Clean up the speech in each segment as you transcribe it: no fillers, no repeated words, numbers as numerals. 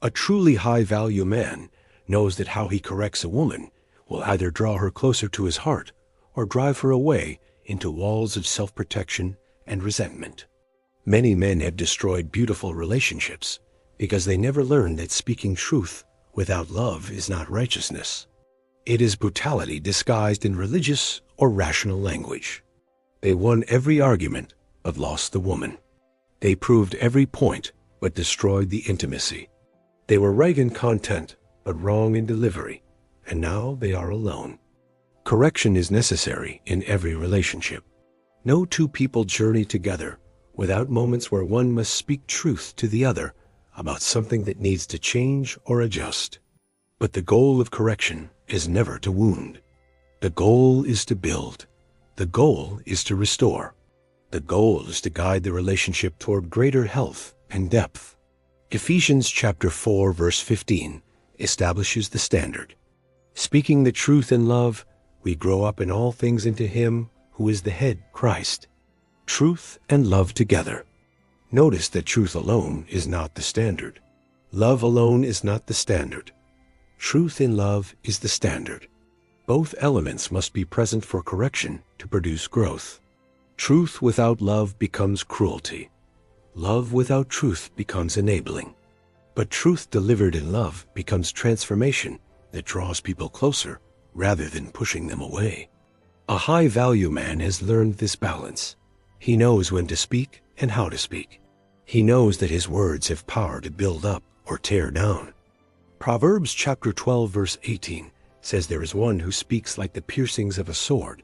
A truly high-value man knows that how he corrects a woman will either draw her closer to his heart or drive her away into walls of self-protection and resentment. Many men have destroyed beautiful relationships because they never learned that speaking truth without love is not righteousness. It is brutality disguised in religious or rational language. They won every argument but lost the woman. They proved every point but destroyed the intimacy. They were right in content but wrong in delivery, and now they are alone. Correction is necessary in every relationship. No two people journey together without moments where one must speak truth to the other about something that needs to change or adjust. But the goal of correction is never to wound. The goal is to build. The goal is to restore. The goal is to guide the relationship toward greater health and depth. Ephesians chapter 4, verse 15 establishes the standard. Speaking the truth in love, we grow up in all things into Him who is the head, Christ. Truth and love together. Notice that truth alone is not the standard. Love alone is not the standard. Truth in love is the standard. Both elements must be present for correction to produce growth. Truth without love becomes cruelty. Love without truth becomes enabling. But truth delivered in love becomes transformation that draws people closer rather than pushing them away. A high-value man has learned this balance. He knows when to speak and how to speak. He knows that his words have power to build up or tear down. Proverbs chapter 12, verse 18 says there is one who speaks like the piercings of a sword,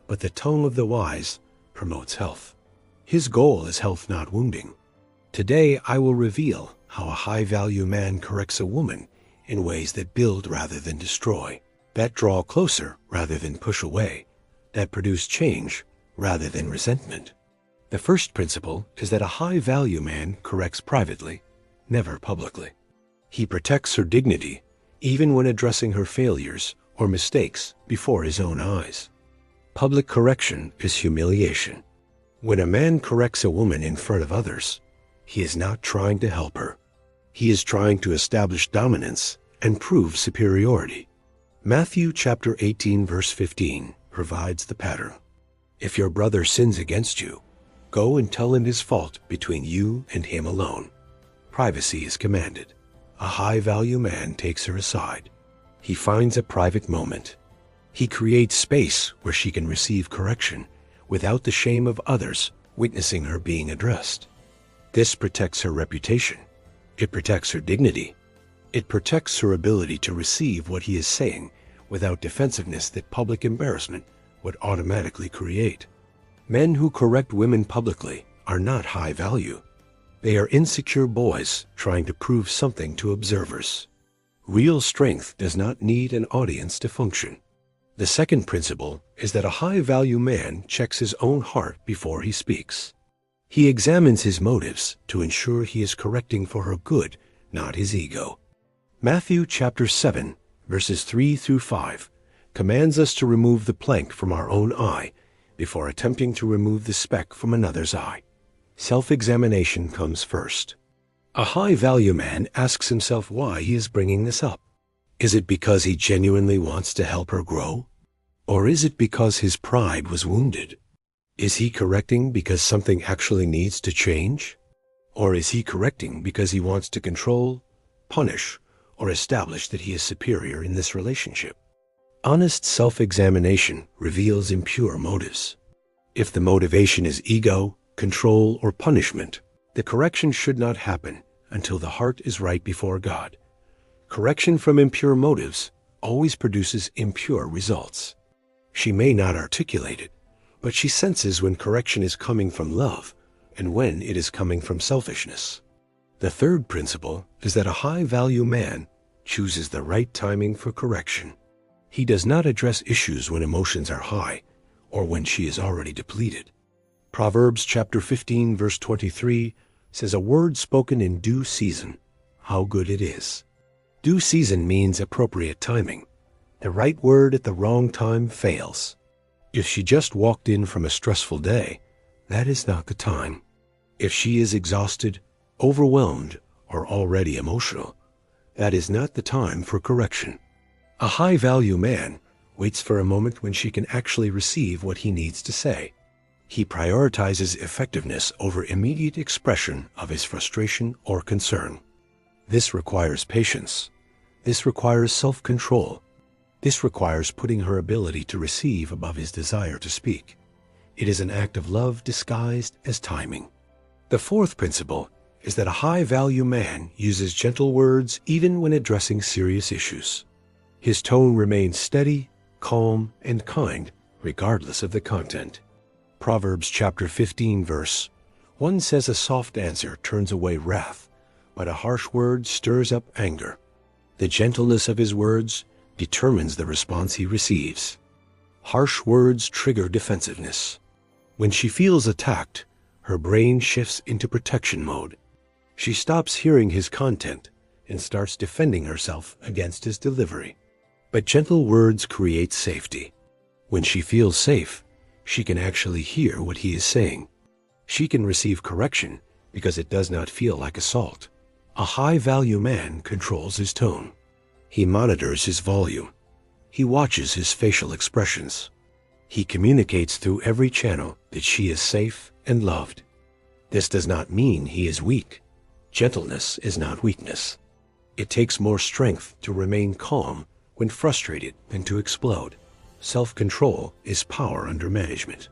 but the tongue of the wise promotes health. His goal is health, not wounding. Today I will reveal how a high-value man corrects a woman in ways that build rather than destroy, that draw closer rather than push away, that produce change rather than resentment. The first principle is that a high-value man corrects privately, never publicly. He protects her dignity, even when addressing her failures or mistakes before his own eyes. Public correction is humiliation. When a man corrects a woman in front of others, he is not trying to help her. He is trying to establish dominance and prove superiority. Matthew chapter 18, verse 15 provides the pattern. If your brother sins against you, go and tell him his fault between you and him alone. Privacy is commanded. A high-value man takes her aside. He finds a private moment. He creates space where she can receive correction without the shame of others witnessing her being addressed. This protects her reputation. It protects her dignity. It protects her ability to receive what he is saying without defensiveness that public embarrassment would automatically create. Men who correct women publicly are not high value. They are insecure boys trying to prove something to observers. Real strength does not need an audience to function. The second principle is that a high-value man checks his own heart before he speaks. He examines his motives to ensure he is correcting for her good, not his ego. Matthew chapter 7, verses 3 through 5 commands us to remove the plank from our own eye before attempting to remove the speck from another's eye. Self-examination comes first. A high-value man asks himself why he is bringing this up. Is it because he genuinely wants to help her grow? Or is it because his pride was wounded? Is he correcting because something actually needs to change? Or is he correcting because he wants to control, punish, or establish that he is superior in this relationship? Honest self-examination reveals impure motives. If the motivation is ego, control, or punishment, the correction should not happen until the heart is right before God. Correction from impure motives always produces impure results. She may not articulate it, but she senses when correction is coming from love and when it is coming from selfishness. The third principle is that a high-value man chooses the right timing for correction. He does not address issues when emotions are high or when she is already depleted. Proverbs chapter 15, verse 23 says, "A word spoken in due season, how good it is." Due season means appropriate timing. The right word at the wrong time fails. If she just walked in from a stressful day, that is not the time. If she is exhausted, overwhelmed, or already emotional, That is not the time for correction. A high-value man waits for a moment when she can actually receive what he needs to say. He prioritizes effectiveness over immediate expression of his frustration or concern. This requires patience. This requires self-control. This requires putting her ability to receive above his desire to speak. It is an act of love disguised as timing. The fourth principle is that a high-value man uses gentle words even when addressing serious issues. His tone remains steady, calm, and kind, regardless of the content. Proverbs chapter 15 verse 1 says, "A soft answer turns away wrath, but a harsh word stirs up anger." The gentleness of his words determines the response he receives. Harsh words trigger defensiveness. When she feels attacked, her brain shifts into protection mode. She stops hearing his content and starts defending herself against his delivery. But gentle words create safety. When she feels safe, she can actually hear what he is saying. She can receive correction because it does not feel like assault. A high-value man controls his tone. He monitors his volume. He watches his facial expressions. He communicates through every channel that she is safe and loved. This does not mean he is weak. Gentleness is not weakness. It takes more strength to remain calm when frustrated than to explode. Self-control is power under management.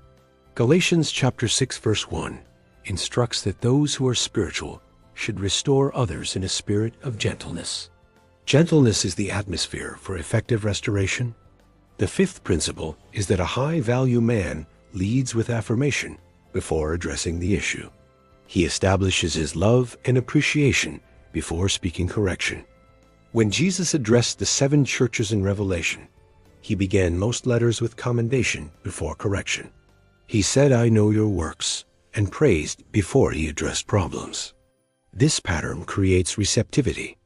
Galatians chapter 6 verse 1 instructs that those who are spiritual should restore others in a spirit of gentleness. Gentleness is the atmosphere for effective restoration. The fifth principle is that a high-value man leads with affirmation before addressing the issue. He establishes his love and appreciation before speaking correction. When Jesus addressed the 7 churches in Revelation, he began most letters with commendation before correction. He said, "I know your works," and praised before he addressed problems. This pattern creates receptivity.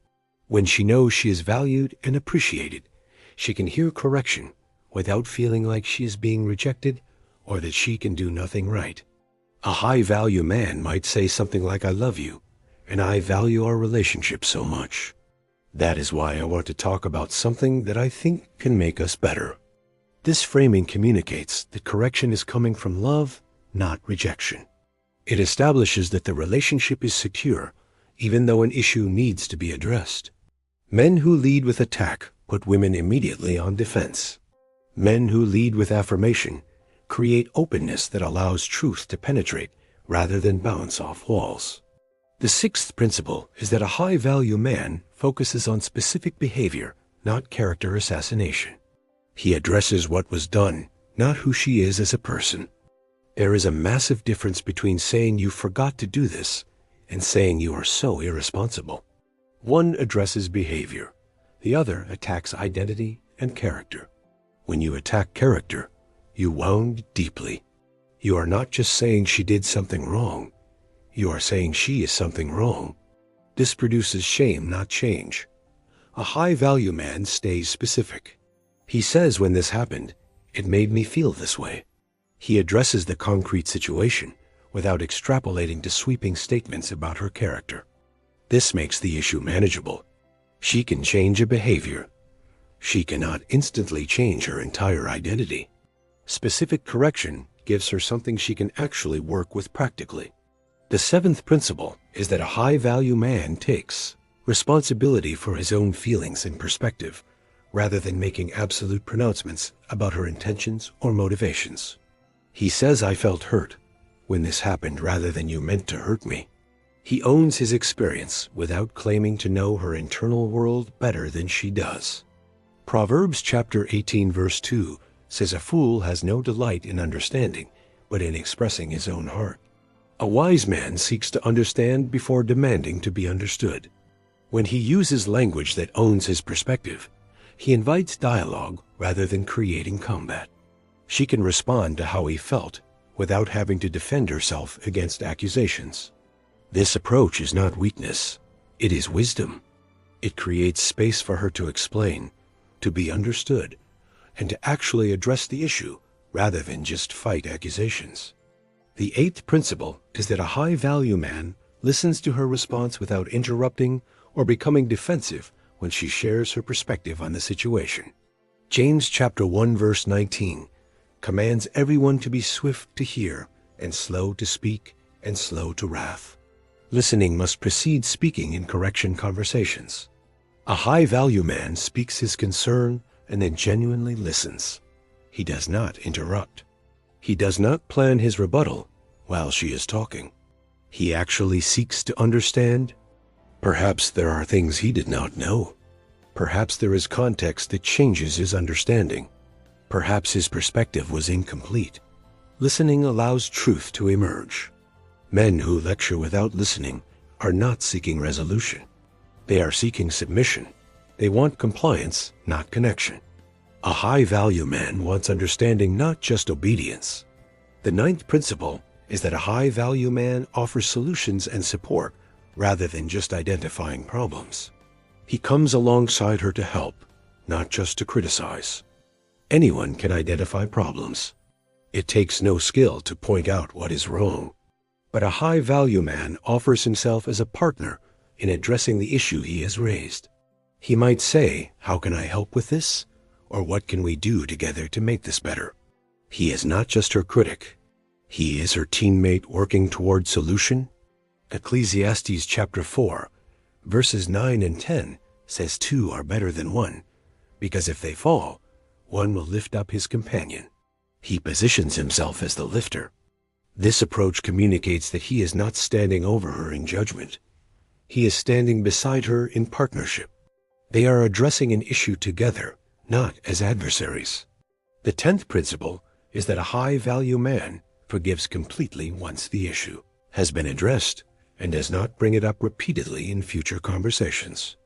When she knows she is valued and appreciated, she can hear correction without feeling like she is being rejected or that she can do nothing right. A high-value man might say something like, "I love you, and I value our relationship so much. That is why I want to talk about something that I think can make us better." This framing communicates that correction is coming from love, not rejection. It establishes that the relationship is secure, even though an issue needs to be addressed. Men who lead with attack put women immediately on defense. Men who lead with affirmation create openness that allows truth to penetrate rather than bounce off walls. The sixth principle is that a high-value man focuses on specific behavior, not character assassination. He addresses what was done, not who she is as a person. There is a massive difference between saying "you forgot to do this" and saying "you are so irresponsible." One addresses behavior. The other attacks identity and character. When you attack character, you wound deeply. You are not just saying she did something wrong. You are saying she is something wrong. This produces shame, not change. A high-value man stays specific. He says when this happened, "It made me feel this way." He addresses the concrete situation without extrapolating to sweeping statements about her character. This makes the issue manageable. She can change a behavior. She cannot instantly change her entire identity. Specific correction gives her something she can actually work with practically. The seventh principle is that a high-value man takes responsibility for his own feelings and perspective, rather than making absolute pronouncements about her intentions or motivations. He says, "I felt hurt when this happened," rather than "you meant to hurt me." He owns his experience without claiming to know her internal world better than she does. Proverbs chapter 18 verse 2 says, "A fool has no delight in understanding, but in expressing his own heart." A wise man seeks to understand before demanding to be understood. When he uses language that owns his perspective, he invites dialogue rather than creating combat. She can respond to how he felt without having to defend herself against accusations. This approach is not weakness, it is wisdom. It creates space for her to explain, to be understood, and to actually address the issue rather than just fight accusations. The eighth principle is that a high-value man listens to her response without interrupting or becoming defensive when she shares her perspective on the situation. James chapter 1 verse 19 commands everyone to be swift to hear and slow to speak and slow to wrath. Listening must precede speaking in correction conversations. A high-value man speaks his concern and then genuinely listens. He does not interrupt. He does not plan his rebuttal while she is talking. He actually seeks to understand. Perhaps there are things he did not know. Perhaps there is context that changes his understanding. Perhaps his perspective was incomplete. Listening allows truth to emerge. Men who lecture without listening are not seeking resolution. They are seeking submission. They want compliance, not connection. A high-value man wants understanding, not just obedience. The ninth principle is that a high-value man offers solutions and support rather than just identifying problems. He comes alongside her to help, not just to criticize. Anyone can identify problems. It takes no skill to point out what is wrong. But a high-value man offers himself as a partner in addressing the issue he has raised. He might say, "How can I help with this?" Or "What can we do together to make this better?" He is not just her critic. He is her teammate working toward solution. Ecclesiastes chapter 4, verses 9 and 10 says 2 are better than 1, because if they fall, one will lift up his companion. He positions himself as the lifter. This approach communicates that he is not standing over her in judgment. He is standing beside her in partnership. They are addressing an issue together, not as adversaries. The 10th principle is that a high-value man forgives completely once the issue has been addressed and does not bring it up repeatedly in future conversations.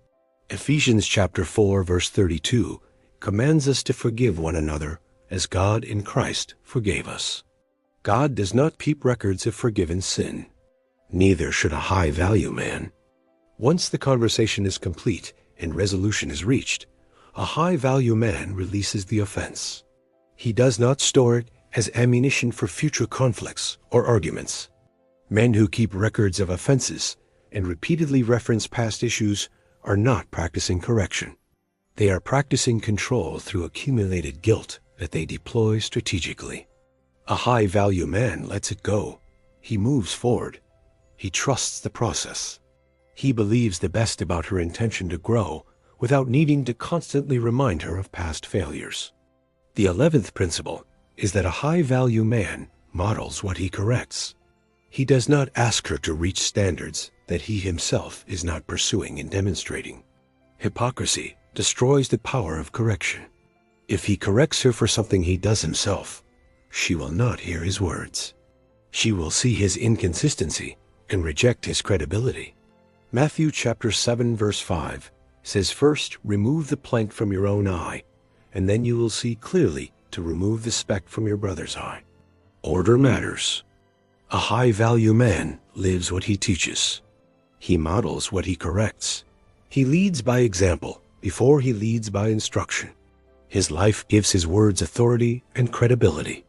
Ephesians chapter 4 verse 32 commands us to forgive one another as God in Christ forgave us. God does not keep records of forgiven sin. Neither should a high-value man. Once the conversation is complete and resolution is reached, a high-value man releases the offense. He does not store it as ammunition for future conflicts or arguments. Men who keep records of offenses and repeatedly reference past issues are not practicing correction. They are practicing control through accumulated guilt that they deploy strategically. A high-value man lets it go. He moves forward. He trusts the process. He believes the best about her intention to grow without needing to constantly remind her of past failures. The 11th principle is that a high-value man models what he corrects. He does not ask her to reach standards that he himself is not pursuing and demonstrating. Hypocrisy destroys the power of correction. If he corrects her for something he does himself, she will not hear his words. She will see his inconsistency and reject his credibility. Matthew chapter 7 verse 5 says, "First remove the plank from your own eye, and then you will see clearly to remove the speck from your brother's eye." Order matters. A high-value man lives what he teaches. He models what he corrects. He leads by example before he leads by instruction. His life gives his words authority and credibility.